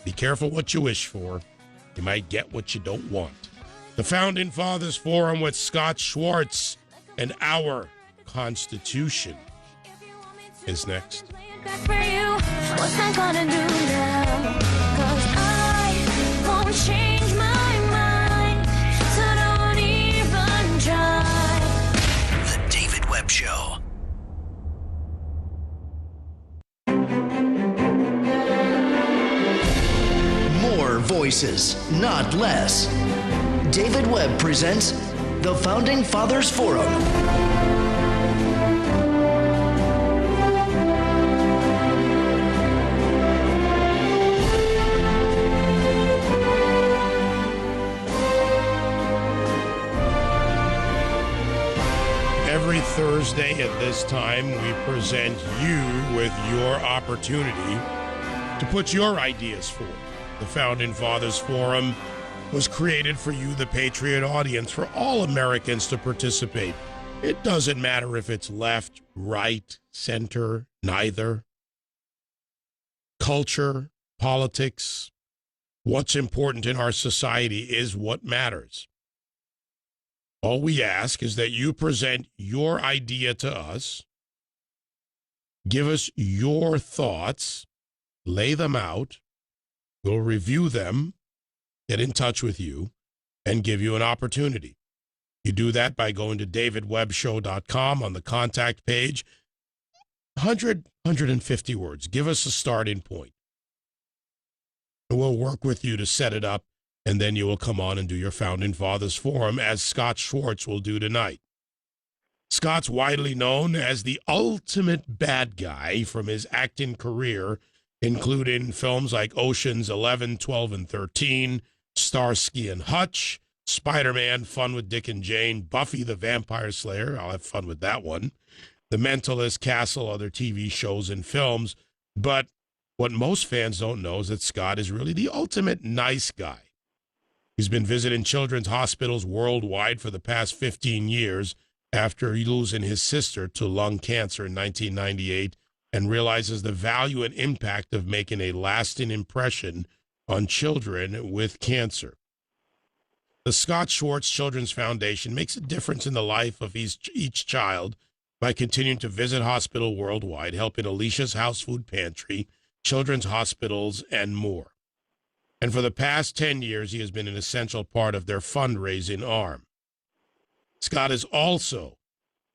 Be careful what you wish for. You might get what you don't want. The Founding Fathers Forum with Scott Schwartz and Our Constitution is next. What's I gonna do now? 'Cause I won't change my mind, so don't even try. The David Webb Show. More voices, not less. David Webb presents the Founding Fathers Forum. Every Thursday at this time, we present you with your opportunity to put your ideas forward. The Founding Fathers Forum was created for you, the Patriot audience, for all Americans to participate. It doesn't matter if it's left, right, center, neither. Culture, politics, what's important in our society is what matters. All we ask is that you present your idea to us, give us your thoughts, lay them out, we'll review them, get in touch with you, and give you an opportunity. You do that by going to davidwebbshow.com on the contact page. 150 words. Give us a starting point. And we'll work with you to set it up, and then you will come on and do your Founding Fathers Forum, as Scott Schwartz will do tonight. Scott's widely known as the ultimate bad guy from his acting career, including films like Ocean's 11, 12, and 13, Starsky and Hutch, Spider-Man, Fun with Dick and Jane, Buffy the Vampire Slayer, I'll have fun with that one, The Mentalist, Castle, other TV shows and films. But what most fans don't know is that Scott is really the ultimate nice guy. He's been visiting children's hospitals worldwide for the past 15 years after losing his sister to lung cancer in 1998, and realizes the value and impact of making a lasting impression on children with cancer. The Scott Schwartz Children's Foundation makes a difference in the life of each child by continuing to visit hospitals worldwide, helping Alicia's House Food Pantry, children's hospitals, and more. And for the past 10 years, he has been an essential part of their fundraising arm. Scott is also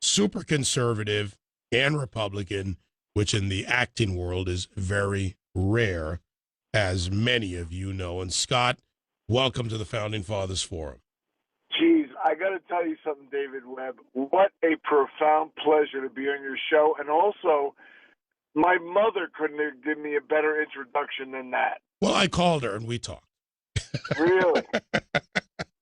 super conservative and Republican, which in the acting world is very rare, as many of you know. And Scott, welcome to the Founding Fathers Forum. Geez, I got to tell you something, David Webb. What a profound pleasure to be on your show. And also, my mother couldn't have given me a better introduction than that. Well, I called her and we talked. Really?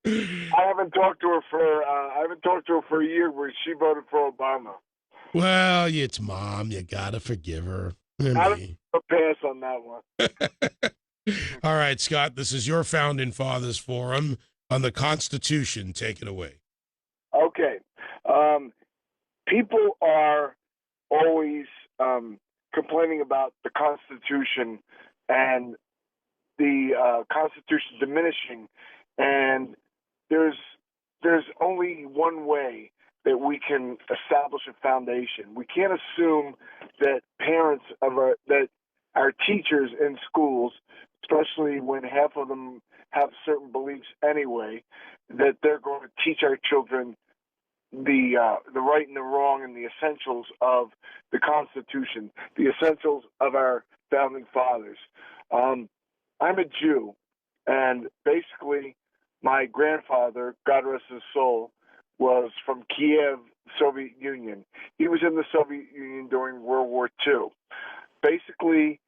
I haven't talked to her for a year, where she voted for Obama. Well, it's Mom. You got to forgive her. I'll pass on that one. All right, Scott, this is your Founding Fathers Forum on the Constitution. Take it away. Okay. People are always complaining about the Constitution and the Constitution diminishing, and there's only one way that we can establish a foundation. We can't assume that that our teachers in schools, especially when half of them have certain beliefs anyway, that they're going to teach our children the right and the wrong and the essentials of the Constitution, the essentials of our founding fathers. I'm a Jew, and basically my grandfather, God rest his soul, was from Kiev, Soviet Union. He was in the Soviet Union during World War II. Basically,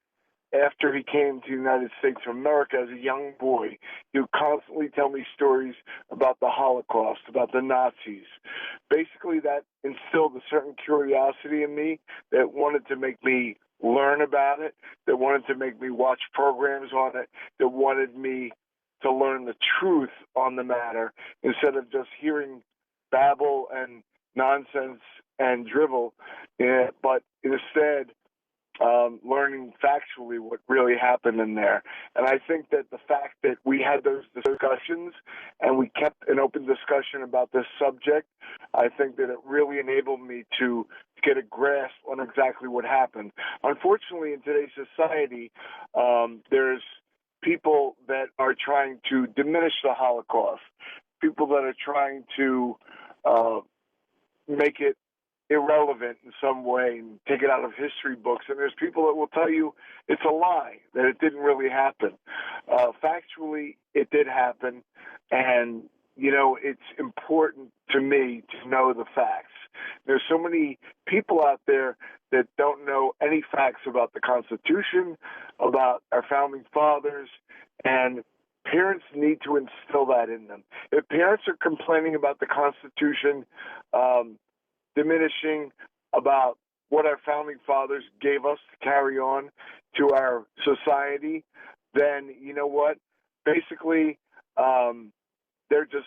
after he came to the United States of America as a young boy, he would constantly tell me stories about the Holocaust, about the Nazis. Basically, that instilled a certain curiosity in me that wanted to make me learn about it, that wanted to make me watch programs on it, that wanted me to learn the truth on the matter instead of just hearing babble and nonsense and drivel, but instead learning factually what really happened in there. And I think that the fact that we had those discussions and we kept an open discussion about this subject, I think that it really enabled me to get a grasp on exactly what happened. Unfortunately, in today's society, there's people that are trying to diminish the Holocaust, people that are trying to make it irrelevant in some way and take it out of history books. And there's people that will tell you it's a lie, that it didn't really happen. Factually, it did happen. And, you know, it's important to me to know the facts. There's so many people out there that don't know any facts about the Constitution, about our founding fathers, and parents need to instill that in them. If parents are complaining about the Constitution, diminishing about what our founding fathers gave us to carry on to our society, then you know what? Basically, they're just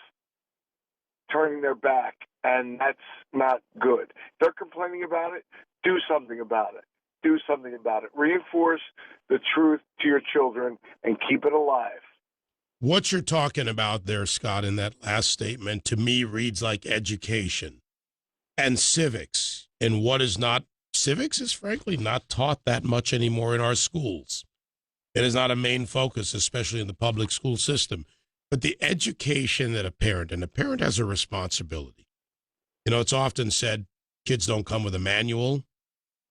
turning their back, and that's not good. If they're complaining about it, do something about it. Do something about it. Reinforce the truth to your children and keep it alive. What you're talking about there, Scott, in that last statement, to me reads like education and civics. And what is not civics is frankly not taught that much anymore in our schools. It is not a main focus, especially in the public school system. But the education that a parent has a responsibility. You know, it's often said kids don't come with a manual.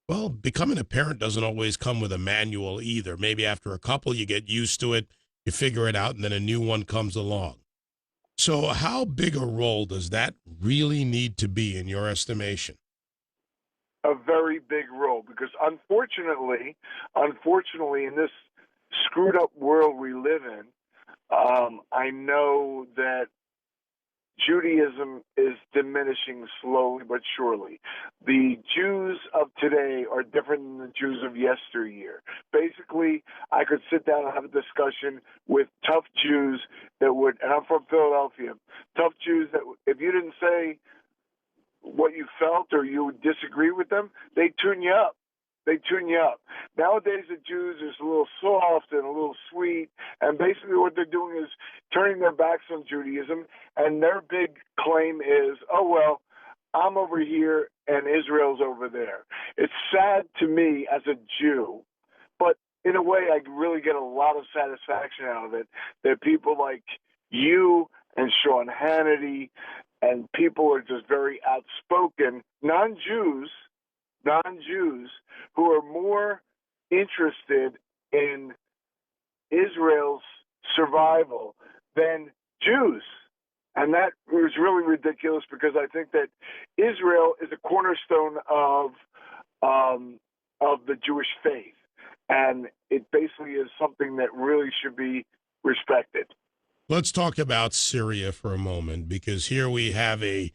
Well, becoming a parent doesn't always come with a manual either. Maybe after a couple, you get used to it, you figure it out, and then a new one comes along. So how big a role does that really need to be in your estimation? A very big role, because unfortunately, in this screwed up world we live in, I know that Judaism is diminishing slowly but surely. The Jews of today are different than the Jews of yesteryear. Basically, I could sit down and have a discussion with tough Jews that would, and I'm from Philadelphia, tough Jews that if you didn't say what you felt or you would disagree with them, they tune you up. They tune you up. Nowadays, the Jews is a little soft and a little sweet, and basically what they're doing is turning their backs on Judaism, and their big claim is, oh, well, I'm over here and Israel's over there. It's sad to me as a Jew, but in a way I really get a lot of satisfaction out of it, that people like you and Sean Hannity and people are just very outspoken, non-Jews who are more interested in Israel's survival than Jews. And that was really ridiculous, because I think that Israel is a cornerstone of the Jewish faith. And it basically is something that really should be respected. Let's talk about Syria for a moment, because here we have a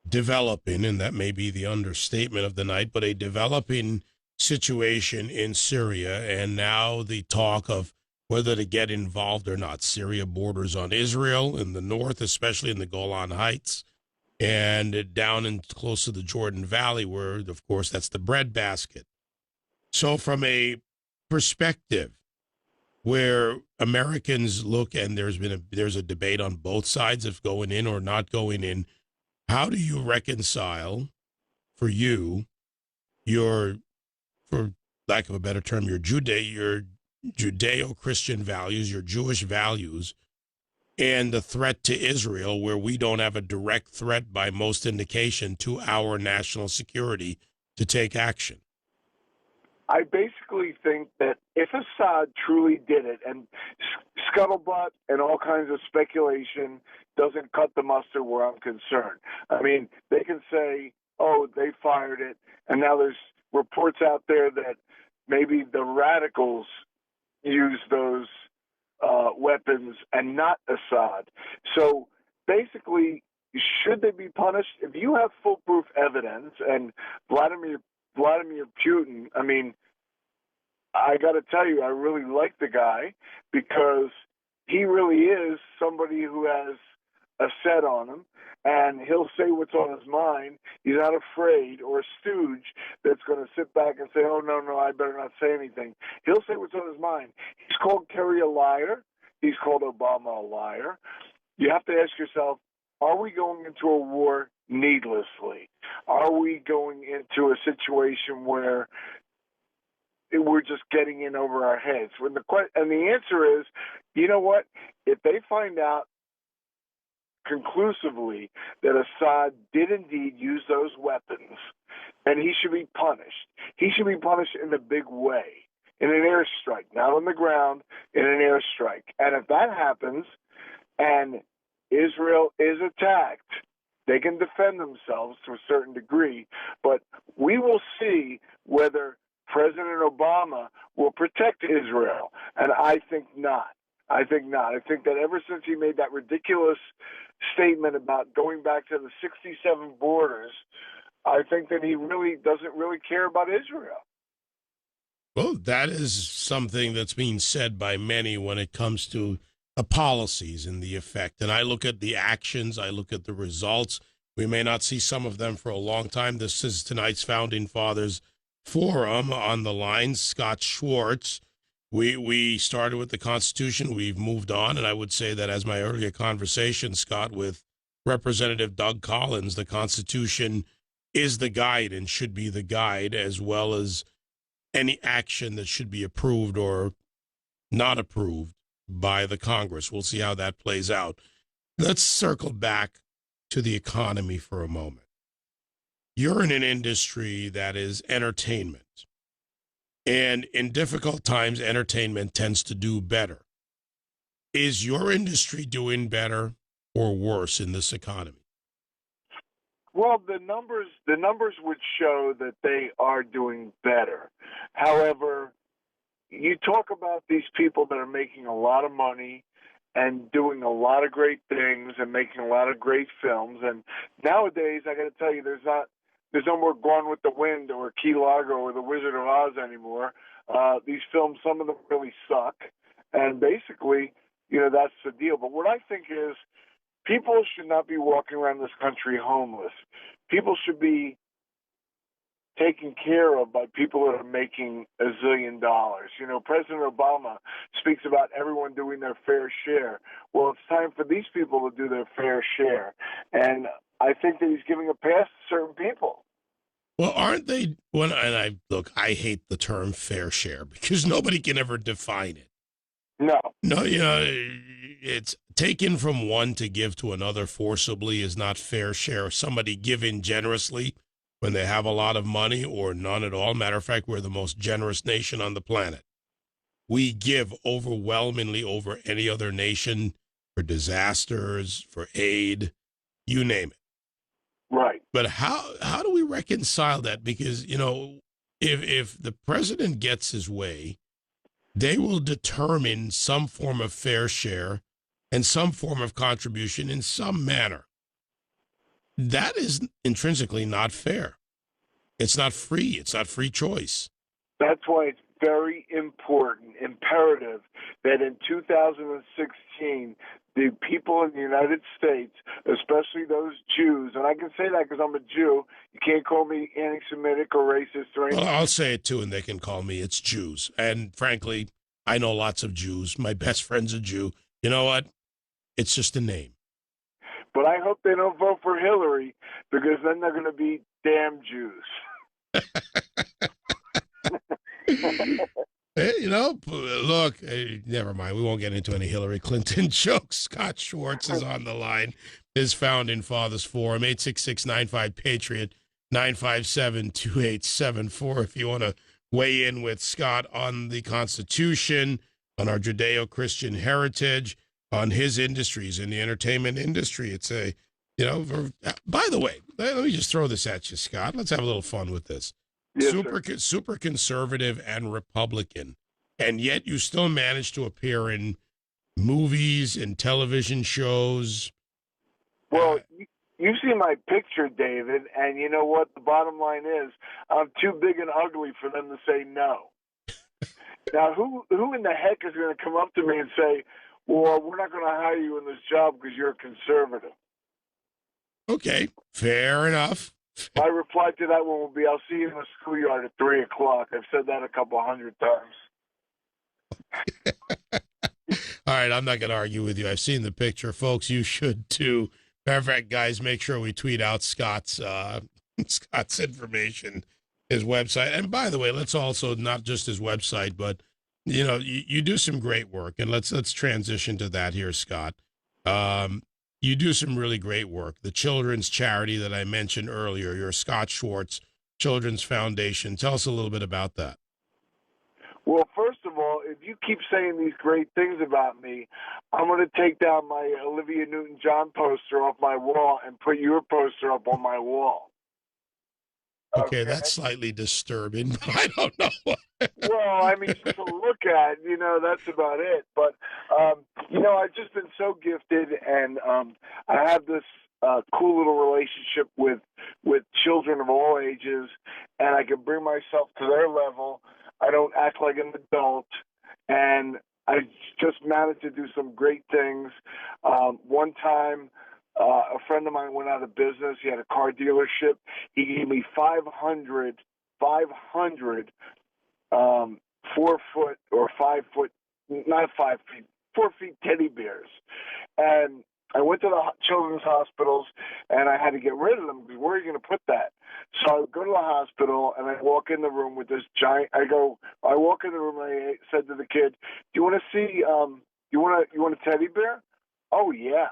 developing, and that may be the understatement of the night, but a developing situation in Syria, and now the talk of whether to get involved or not. Syria borders on Israel in the north, especially in the Golan Heights, and down in close to the Jordan Valley, where, of course, that's the breadbasket. So from a perspective where Americans look, and there's a debate on both sides of going in or not going in, how do you reconcile, for you, your, for lack of a better term, your Judeo-Christian values, your Jewish values, and the threat to Israel, where we don't have a direct threat by most indication to our national security to take action? I basically think that if Assad truly did it, and scuttlebutt and all kinds of speculation doesn't cut the mustard where I'm concerned. I mean, they can say, oh, they fired it, and now there's reports out there that maybe the radicals use those weapons and not Assad. So basically, should they be punished? If you have foolproof evidence, and Vladimir Putin, I mean, I got to tell you, I really like the guy, because he really is somebody who has a set on him, and he'll say what's on his mind. He's not afraid, or a stooge that's going to to sit back and say, oh, no, I better not say anything. He'll say what's on his mind. He's called Kerry a liar. He's called Obama a liar. You have to ask yourself, are we going into a war needlessly? Are we going into a situation where we're just getting in over our heads? And the answer is, you know what? If they find out conclusively that Assad did indeed use those weapons, and he should be punished. He should be punished in a big way, in an airstrike, not on the ground, in an airstrike. And if that happens and Israel is attacked, they can defend themselves to a certain degree, but we will see whether President Obama will protect Israel, and I think not. I think that ever since he made that ridiculous statement about going back to the 67 borders, I think that he really doesn't really care about Israel. Well, that is something that's being said by many when it comes to the policies and the effect. And I look at the actions, I look at the results. We may not see some of them for a long time. This is tonight's Founding Fathers Forum. On the line, Scott Schwartz. We started with the Constitution. We've moved on. And I would say that as my earlier conversation, Scott, with Representative Doug Collins, the Constitution is the guide and should be the guide, as well as any action that should be approved or not approved by the Congress. We'll see how that plays out. Let's circle back to the economy for a moment. You're in an industry that is entertainment. And in difficult times, entertainment tends to do better. Is your industry doing better or worse in this economy? Well, the numbers would show that they are doing better. However, you talk about these people that are making a lot of money and doing a lot of great things and making a lot of great films. And nowadays, I got to tell you, there's no more Gone with the Wind or Key Largo or The Wizard of Oz anymore. These films, some of them really suck. And basically, that's the deal. But what I think is people should not be walking around this country homeless. People should be taken care of by people that are making $1 zillion. President Obama speaks about everyone doing their fair share. Well, it's time for these people to do their fair share. And I think that he's giving a pass to certain people. Well, aren't they? I hate the term fair share because nobody can ever define it. No, it's taken from one to give to another forcibly is not fair share. Somebody giving generously when they have a lot of money or none at all. Matter of fact, we're the most generous nation on the planet. We give overwhelmingly over any other nation for disasters, for aid, you name it. Right. But how do we reconcile that? Because, if the president gets his way, they will determine some form of fair share and some form of contribution in some manner. That is intrinsically not fair. It's not free. It's not free choice. That's why it's very important, imperative, that in 2016, the people in the United States, especially those Jews, and I can say that because I'm a Jew, you can't call me anti-Semitic or racist or anything. Well, I'll say it too, and they can call me, it's Jews. And frankly, I know lots of Jews. My best friend's a Jew. You know what? It's just a name. But I hope they don't vote for Hillary, because then they're going to be damn Jews. Look, never mind. We won't get into any Hillary Clinton jokes. Scott Schwartz is on the line. His Founding Fathers Forum, 866-95-PATRIOT, 957-2874. If you want to weigh in with Scott on the Constitution, on our Judeo-Christian heritage, on his industries in the entertainment industry. It's by the way, let me just throw this at you, Scott. Let's have a little fun with this. Yes, super conservative and Republican, and yet you still manage to appear in movies and television shows. Well, you see my picture, David, and you know what? The bottom line is I'm too big and ugly for them to say no. Now, who in the heck is going to come up to me and say, well, we're not going to hire you in this job because you're a conservative? Okay, fair enough. My reply to that one will be, I'll see you in the schoolyard at 3 o'clock. I've said that a couple hundred times. All right, I'm not going to argue with you. I've seen the picture. Folks, you should too. Matter of fact, guys, make sure we tweet out Scott's Scott's information, his website. And by the way, let's also, not just his website, but, you do some great work. And let's transition to that here, Scott. You do some really great work. The children's charity that I mentioned earlier, your Scott Schwartz Children's Foundation. Tell us a little bit about that. Well, first of all, if you keep saying these great things about me, I'm going to take down my Olivia Newton-John poster off my wall and put your poster up on my wall. Okay, that's slightly disturbing, but I don't know. Well, I mean, just to look at, that's about it. But, I've just been so gifted, and I have this cool little relationship with children of all ages, and I can bring myself to their level. I don't act like an adult, and I just managed to do some great things. One time, a friend of mine went out of business. He had a car dealership. He gave me 500 4-foot or 5-foot, not 5 feet, 4 feet teddy bears. And I went to the children's hospitals, and I had to get rid of them because where are you going to put that? So I go to the hospital, and I walk in the room with this giant. I walk in the room, and I said to the kid, "Do you want to see? You want a teddy bear?" "Oh yeah."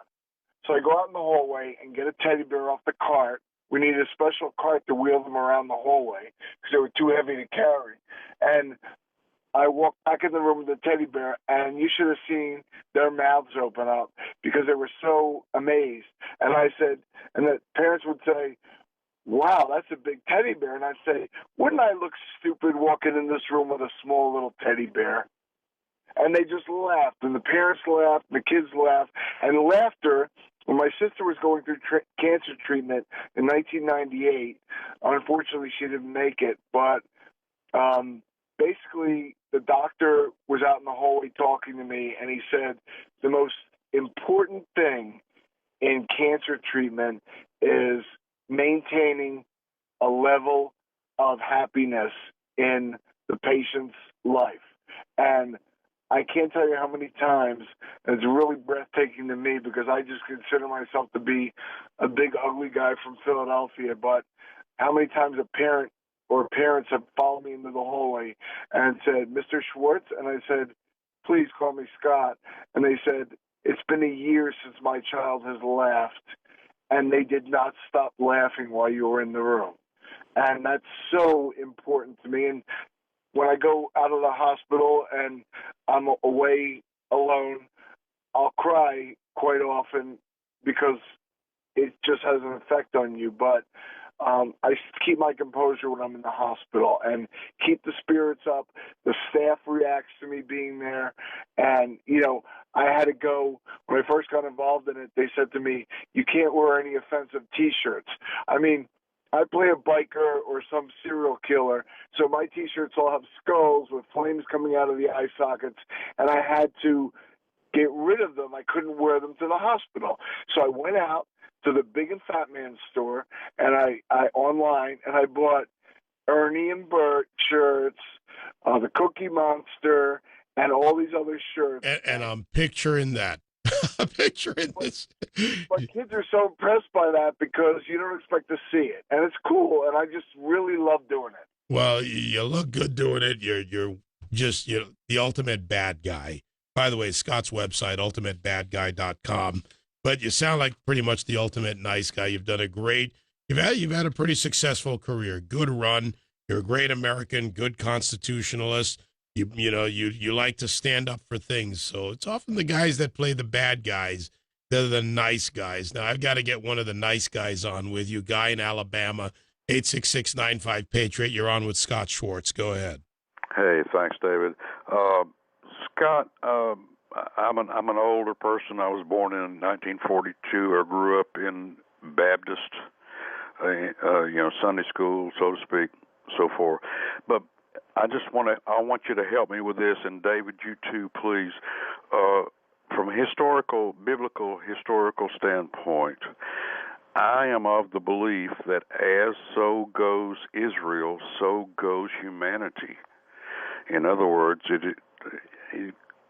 So I go out in the hallway and get a teddy bear off the cart. We needed a special cart to wheel them around the hallway because they were too heavy to carry. And I walked back in the room with the teddy bear, and you should have seen their mouths open up because they were so amazed. And I said, and the parents would say, "Wow, that's a big teddy bear." And I'd say, "Wouldn't I look stupid walking in this room with a small little teddy bear?" And they just laughed, and the parents laughed, and the kids laughed. And laughter, when my sister was going through cancer treatment in 1998, unfortunately she didn't make it, but basically the doctor was out in the hallway talking to me, and he said the most important thing in cancer treatment is maintaining a level of happiness in the patient's life. And I can't tell you how many times, and it's really breathtaking to me because I just consider myself to be a big, ugly guy from Philadelphia, but how many times a parent or parents have followed me into the hallway and said, "Mr. Schwartz?" And I said, "Please call me Scott." And they said, "It's been a year since my child has laughed," and they did not stop laughing while you were in the room. And that's so important to me. And when I go out of the hospital and I'm away alone, I'll cry quite often because it just has an effect on you. But I keep my composure when I'm in the hospital and keep the spirits up. The staff reacts to me being there. And, I had to go, when I first got involved in it, they said to me, "You can't wear any offensive T-shirts." I mean, I play a biker or some serial killer, so my T-shirts all have skulls with flames coming out of the eye sockets, and I had to get rid of them. I couldn't wear them to the hospital. So I went out to the Big and Fat Man store, and I online, and I bought Ernie and Bert shirts, the Cookie Monster, and all these other shirts. And I'm picturing that. I'm picturing this. My kids are so impressed by that because you don't expect to see it. And it's cool, and I just really love doing it. Well, you look good doing it. You're just the ultimate bad guy. By the way, Scott's website, ultimatebadguy.com. But you sound like pretty much the ultimate nice guy. You've done a great, you've had a pretty successful career, good run. You're a great American, good constitutionalist. You like to stand up for things. So it's often the guys that play the bad guys. They're the nice guys. Now I've got to get one of the nice guys on with you. Guy in Alabama, 866-95-PATRIOT. You're on with Scott Schwartz. Go ahead. Hey, thanks, David. Scott, I'm an older person. I was born in 1942. I grew up in Baptist, Sunday school, so to speak, so forth. But I want you to help me with this, and David, you too, please. From a biblical historical standpoint, I am of the belief that as so goes Israel, so goes humanity. In other words,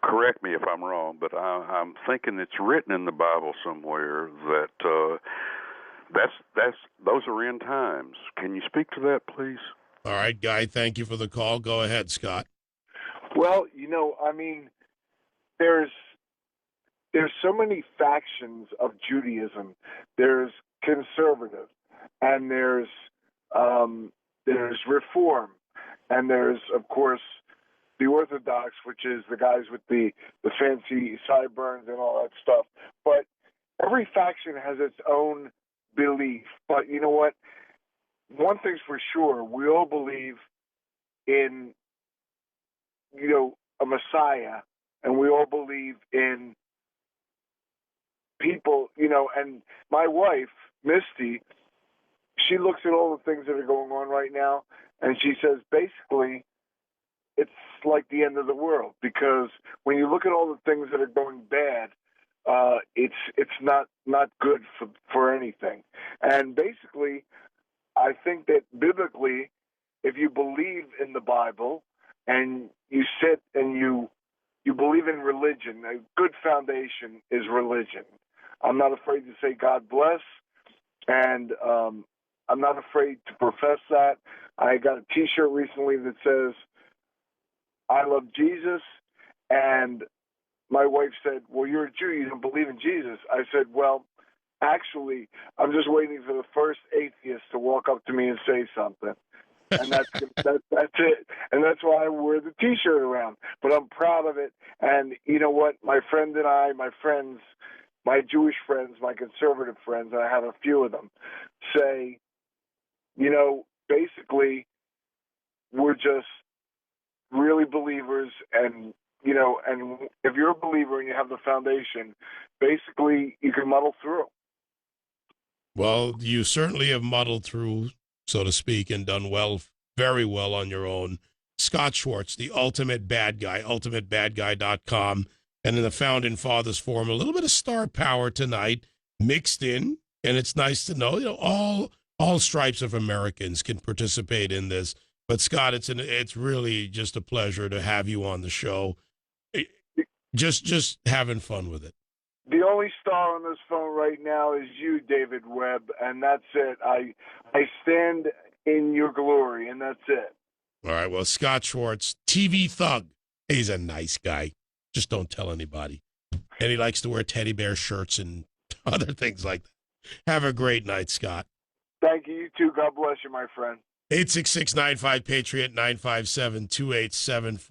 correct me if I'm wrong, but I'm thinking it's written in the Bible somewhere that those are end times. Can you speak to that, please? All right, Guy, thank you for the call. Go ahead, Scott. Well, I mean, there's so many factions of Judaism. There's conservative, and there's Reform, and there's, of course, the Orthodox, which is the guys with the fancy sideburns and all that stuff. But every faction has its own belief. But you know what? One thing's for sure: we all believe in, a Messiah, and we all believe in people, and my wife, Misty, she looks at all the things that are going on right now, and she says, basically, it's like the end of the world, because when you look at all the things that are going bad, it's not good for anything. And basically, I think that biblically, if you believe in the Bible and you sit and you believe in religion, a good foundation is religion. I'm not afraid to say God bless, and I'm not afraid to profess that. I got a T-shirt recently that says, I love Jesus, and my wife said, well, you're a Jew, you don't believe in Jesus. I said, well, actually, I'm just waiting for the first atheist to walk up to me and say something. And that's it. And that's why I wear the T-shirt around. But I'm proud of it. And you know what? My friend and I, my friends, my Jewish friends, my conservative friends, and I have a few of them, say, basically, we're just really believers, and and if you're a believer and you have the foundation, basically you can muddle through. Well, you certainly have muddled through, so to speak, and done well, very well on your own. Scott Schwartz, the ultimate bad guy, ultimatebadguy.com. And in the Founding Fathers Forum, a little bit of star power tonight mixed in, and it's nice to know, all stripes of Americans can participate in this. But Scott, it's really just a pleasure to have you on the show. Just having fun with it. The only star on this phone right now is you, David Webb, and that's it. I stand in your glory, and that's it. All right, well, Scott Schwartz, TV thug. He's a nice guy. Just don't tell anybody. And he likes to wear teddy bear shirts and other things like that. Have a great night, Scott. Thank you. You too. God bless you, my friend. 866-95-PATRIOT, 957-2874.